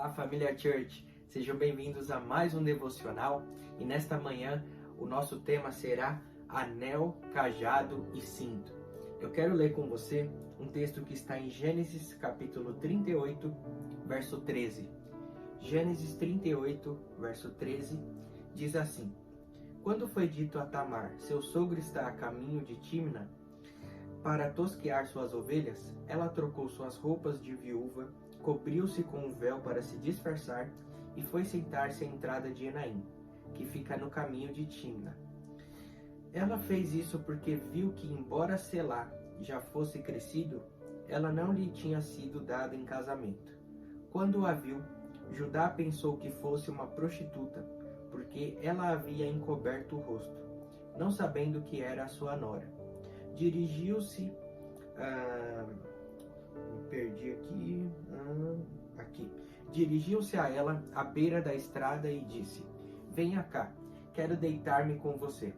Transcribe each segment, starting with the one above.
Olá, família Church! Sejam bem-vindos a mais um devocional e nesta manhã o nosso tema será Anel, Cajado e Cinto. Eu quero ler com você um texto que está em Gênesis capítulo 38, verso 13. Gênesis 38, verso 13, diz assim: Quando foi dito a Tamar, seu sogro está a caminho de Tímna para tosquear suas ovelhas, ela trocou suas roupas de viúva, cobriu-se com um véu para se disfarçar e foi sentar-se à entrada de Enaim, que fica no caminho de Tímna. Ela fez isso porque viu que, embora Selá já fosse crescido, ela não lhe tinha sido dada em casamento. Quando a viu, Judá pensou que fosse uma prostituta, porque ela havia encoberto o rosto, não sabendo que era a sua nora. Dirigiu-se Dirigiu-se a ela à beira da estrada e disse: Venha cá, quero deitar-me com você.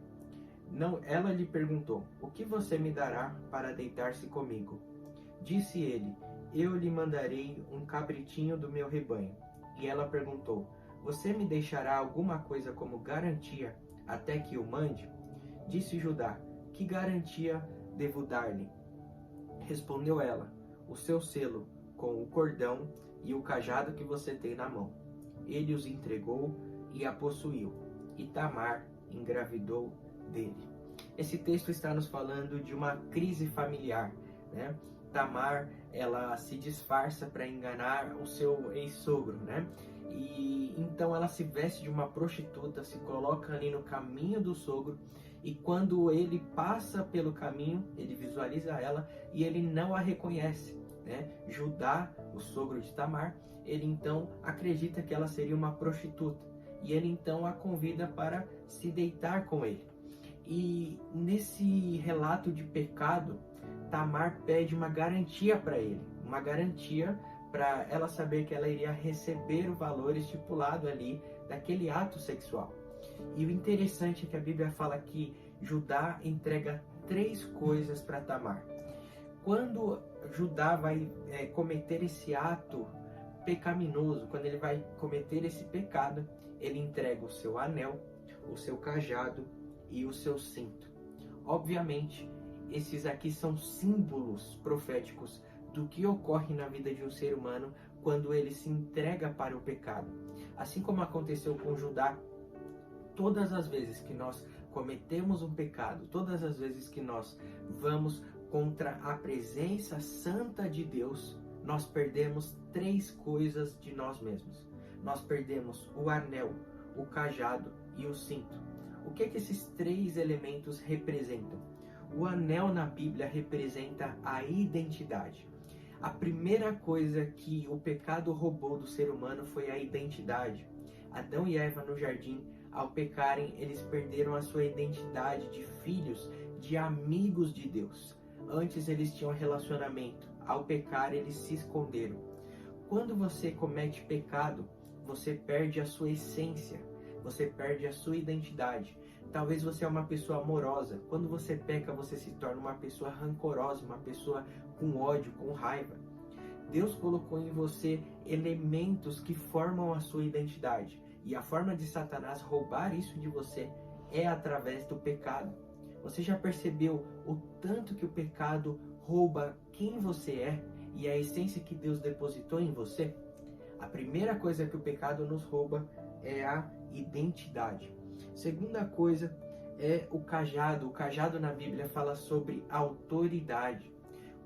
Não, ela lhe perguntou: O que você me dará para deitar-se comigo? Disse ele: Eu lhe mandarei um cabritinho do meu rebanho. E ela perguntou: Você me deixará alguma coisa como garantia até que o mande? Disse Judá: Que garantia devo dar-lhe? Respondeu ela: O seu selo com o cordão e o cajado que você tem na mão. Ele os entregou e a possuiu, e Tamar engravidou dele. Esse texto está nos falando de uma crise familiar, né? Tamar, ela se disfarça para enganar o seu ex-sogro, né? E então ela se veste de uma prostituta, se coloca ali no caminho do sogro, e quando ele passa pelo caminho, ele visualiza ela e ele não a reconhece, né? Judá, o sogro de Tamar, ele então acredita que ela seria uma prostituta e ele então a convida para se deitar com ele. E nesse relato de pecado, Tamar pede uma garantia para ele, uma garantia para ela saber que ela iria receber o valor estipulado ali daquele ato sexual. E o interessante é que a Bíblia fala que Judá entrega 3 coisas para Tamar. Quando Judá vai cometer esse ato pecaminoso, quando ele vai cometer esse pecado, ele entrega o seu anel, o seu cajado e o seu cinto. Obviamente, esses aqui são símbolos proféticos do que ocorre na vida de um ser humano quando ele se entrega para o pecado. Assim como aconteceu com Judá, todas as vezes que nós cometemos um pecado, todas as vezes que nós vamos contra a presença santa de Deus, nós perdemos 3 coisas de nós mesmos. Nós perdemos o anel, o cajado e o cinto. O que esses 3 elementos representam? O anel na Bíblia representa a identidade. A primeira coisa que o pecado roubou do ser humano foi a identidade. Adão e Eva no jardim, ao pecarem, eles perderam a sua identidade de filhos, de amigos de Deus. Antes eles tinham relacionamento, ao pecar eles se esconderam. Quando você comete pecado, você perde a sua essência, você perde a sua identidade. Talvez você é uma pessoa amorosa. Quando você peca, você se torna uma pessoa rancorosa, uma pessoa com ódio, com raiva. Deus colocou em você elementos que formam a sua identidade. E a forma de Satanás roubar isso de você é através do pecado. Você já percebeu o tanto que o pecado rouba quem você é e a essência que Deus depositou em você? A primeira coisa que o pecado nos rouba é a identidade. Segunda coisa é o cajado. O cajado na Bíblia fala sobre autoridade.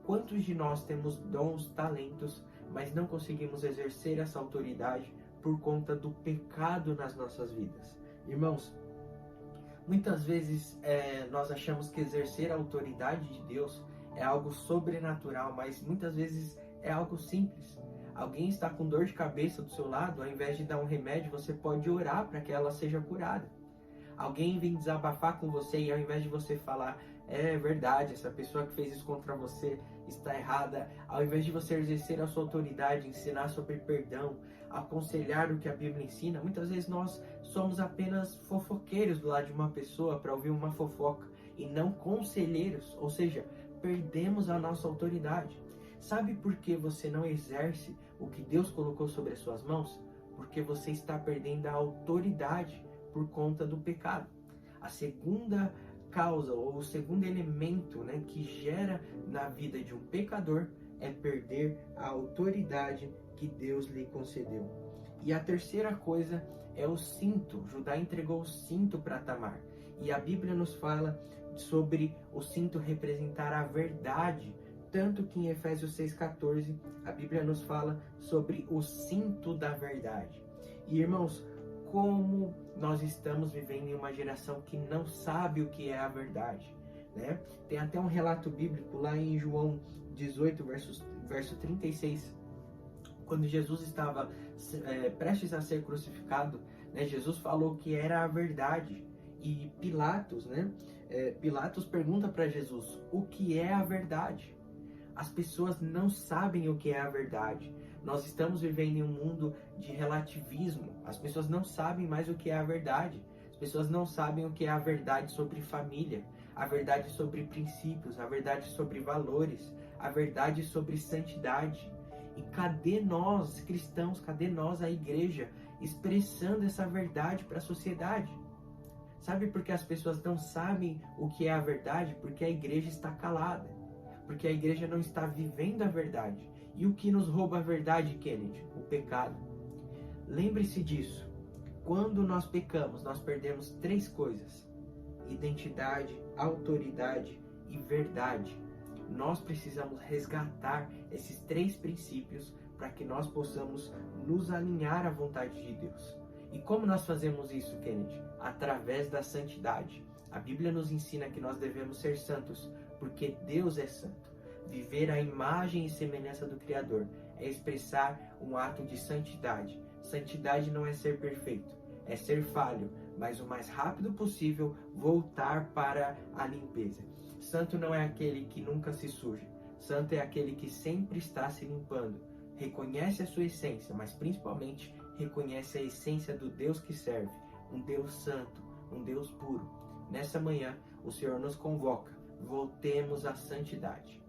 Quantos de nós temos dons, talentos, mas não conseguimos exercer essa autoridade por conta do pecado nas nossas vidas? Irmãos, muitas vezes nós achamos que exercer a autoridade de Deus é algo sobrenatural, mas muitas vezes é algo simples. Alguém está com dor de cabeça do seu lado, ao invés de dar um remédio, você pode orar para que ela seja curada. Alguém vem desabafar com você e ao invés de você falar, é verdade, essa pessoa que fez isso contra você está errada, ao invés de você exercer a sua autoridade, ensinar sobre perdão, aconselhar o que a Bíblia ensina, muitas vezes nós somos apenas fofoqueiros do lado de uma pessoa para ouvir uma fofoca e não conselheiros, ou seja, perdemos a nossa autoridade. Sabe por que você não exerce o que Deus colocou sobre as suas mãos? Porque você está perdendo a autoridade por conta do pecado. A segunda causa ou o segundo elemento, né, que gera na vida de um pecador é perder a autoridade que Deus lhe concedeu. E a terceira coisa é o cinto. Judá entregou o cinto para Tamar. E a Bíblia nos fala sobre o cinto representar a verdade, tanto que em Efésios 6,14 a Bíblia nos fala sobre o cinto da verdade. E irmãos, como nós estamos vivendo em uma geração que não sabe o que é a verdade, né? Tem até um relato bíblico lá em João 18, verso 36, quando Jesus estava prestes a ser crucificado, né? Jesus falou que era a verdade. E Pilatos, né? Pilatos pergunta para Jesus, o que é a verdade? As pessoas não sabem o que é a verdade. Nós estamos vivendo em um mundo de relativismo. As pessoas não sabem mais o que é a verdade. As pessoas não sabem o que é a verdade sobre família, a verdade sobre princípios, a verdade sobre valores, a verdade sobre santidade. E cadê nós, cristãos, cadê nós, a igreja, expressando essa verdade para a sociedade? Sabe por que as pessoas não sabem o que é a verdade? Porque a igreja está calada. Porque a igreja não está vivendo a verdade. E o que nos rouba a verdade, Kennedy? O pecado. Lembre-se disso. Quando nós pecamos, nós perdemos 3 coisas: identidade, autoridade e verdade. Nós precisamos resgatar esses 3 princípios para que nós possamos nos alinhar à vontade de Deus. E como nós fazemos isso, Kennedy? Através da santidade. A Bíblia nos ensina que nós devemos ser santos, porque Deus é santo. Viver a imagem e semelhança do Criador é expressar um ato de santidade. Santidade não é ser perfeito, é ser falho, mas o mais rápido possível voltar para a limpeza. Santo não é aquele que nunca se suja. Santo é aquele que sempre está se limpando. Reconhece a sua essência, mas principalmente reconhece a essência do Deus que serve. Um Deus santo, um Deus puro. Nessa manhã, o Senhor nos convoca. Voltemos à santidade.